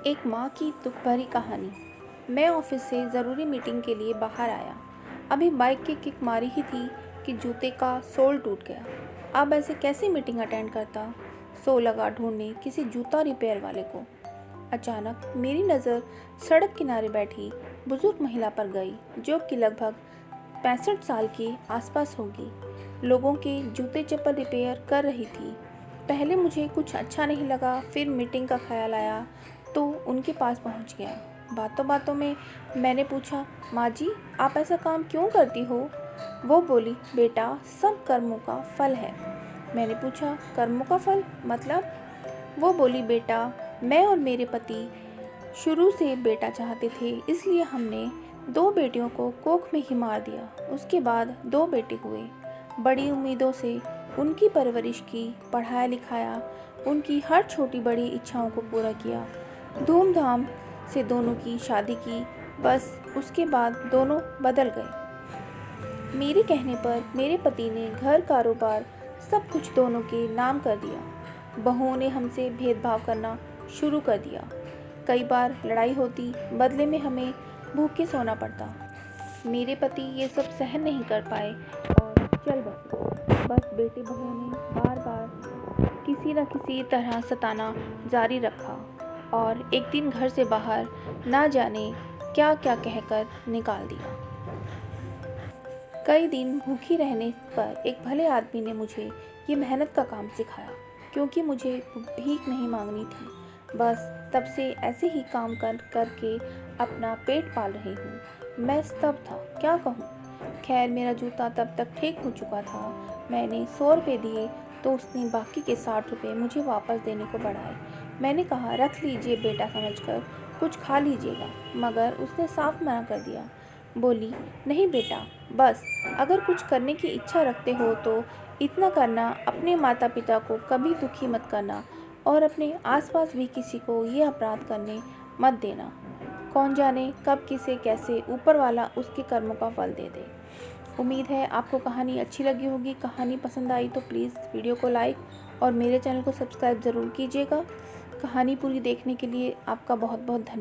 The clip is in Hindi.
एक माँ की दुख भरी कहानी। मैं ऑफिस से ज़रूरी मीटिंग के लिए बाहर आया। अभी बाइक की किक मारी ही थी कि जूते का सोल टूट गया। अब ऐसे कैसे मीटिंग अटेंड करता। सो लगा ढूंढने किसी जूता रिपेयर वाले को। अचानक मेरी नज़र सड़क किनारे बैठी बुजुर्ग महिला पर गई, जो कि लगभग 65 साल के आसपास होगी। लोगों के जूते चप्पल रिपेयर कर रही थी। पहले मुझे कुछ अच्छा नहीं लगा, फिर मीटिंग का ख्याल आया तो उनके पास पहुंच गया। बातों बातों में मैंने पूछा, माँ जी, आप ऐसा काम क्यों करती हो? वो बोली, बेटा, सब कर्मों का फल है। मैंने पूछा, कर्मों का फल मतलब? वो बोली, बेटा, मैं और मेरे पति शुरू से बेटा चाहते थे, इसलिए हमने 2 बेटियों को कोख में ही मार दिया। उसके बाद 2 बेटे हुए। बड़ी उम्मीदों से उनकी परवरिश की, पढ़ाया लिखाया, उनकी हर छोटी बड़ी इच्छाओं को पूरा किया। धूमधाम से दोनों की शादी की। बस उसके बाद दोनों बदल गए। मेरे कहने पर मेरे पति ने घर कारोबार सब कुछ दोनों के नाम कर दिया। बहुओं ने हमसे भेदभाव करना शुरू कर दिया। कई बार लड़ाई होती, बदले में हमें भूखे सोना पड़ता। मेरे पति ये सब सहन नहीं कर पाए और चल बसे। बस बेटे बहुओं ने बार बार किसी न किसी तरह सताना जारी रखा और एक दिन घर से बाहर ना जाने क्या क्या कहकर निकाल दिया। कई दिन भूखी रहने पर एक भले आदमी ने मुझे ये मेहनत का काम सिखाया, क्योंकि मुझे भीख नहीं मांगनी थी। बस तब से ऐसे ही काम करके अपना पेट पाल रही हूँ। मैं स्तब्ध था, क्या कहूँ। खैर, मेरा जूता तब तक ठीक हो चुका था। मैंने 100 रुपये दिए तो उसने बाकी के 60 रुपये मुझे वापस देने को बढ़ाए। मैंने कहा, रख लीजिए बेटा समझकर, कुछ खा लीजिएगा, मगर उसने साफ मना कर दिया। बोली, नहीं बेटा, बस अगर कुछ करने की इच्छा रखते हो तो इतना करना, अपने माता पिता को कभी दुखी मत करना और अपने आसपास भी किसी को ये अपराध करने मत देना। कौन जाने कब किसे कैसे ऊपर वाला उसके कर्मों का फल दे दे। उम्मीद है आपको कहानी अच्छी लगी होगी। कहानी पसंद आई तो प्लीज़ वीडियो को लाइक और मेरे चैनल को सब्सक्राइब ज़रूर कीजिएगा। कहानी पूरी देखने के लिए आपका बहुत बहुत धन्यवाद।